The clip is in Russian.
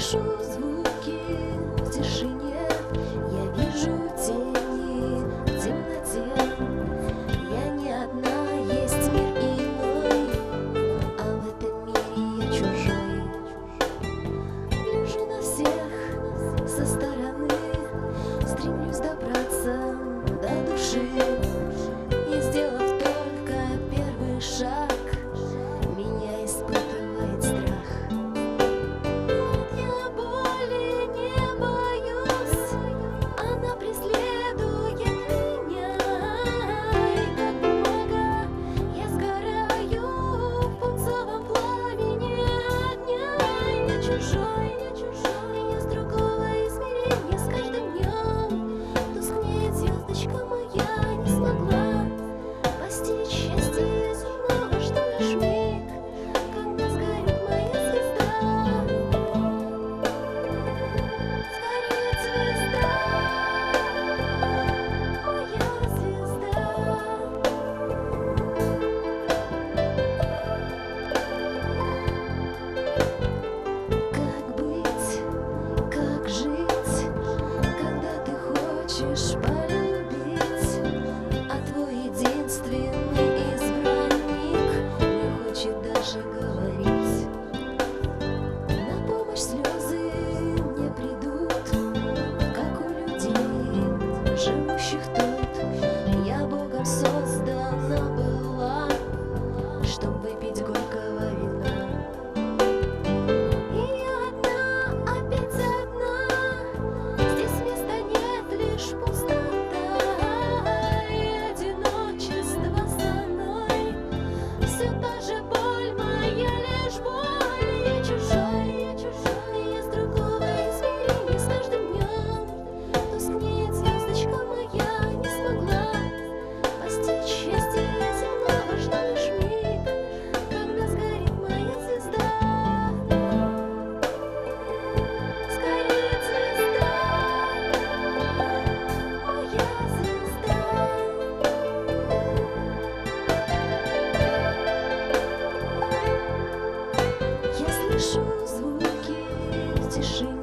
слышу звуки в тишине, я вижу тени в темноте. Я не одна, есть мир иной, а в этом мире я чужой. Гляжу на всех со стороны, стремлюсь добраться до души. И сделав только первый шаг, меня испытывает страх. Я боли не боюсь, она преследует меня. И как бумага я сгораю в пунцовом пламени огня. Я чужой, я с другого измерения. С каждым днем тускнеет звездочка моя. Не смогла постичь счастье земного, что лишь миг, когда сгорит моя звезда. Сгорит звезда, моя звезда. Как быть, как жить, когда ты хочешь полюбить, а твой единственный избранник не хочет даже говорить? На помощь слезы не придут, как у людей, живущих тут. Я Богом создана была, чтоб выпить горького вина. И я одна, опять одна, здесь места нет, лишь пустота и одиночество со мной. Все та же боль моя, лишь боль. Я чужой, я с другого измерения. С каждым днем тускнеет звездочка моя. Не смогла постичь счастье земного, что лишь миг, когда сгорит моя звезда. Сгорит звезда, моя звезда. Я слышу звуки в тишине.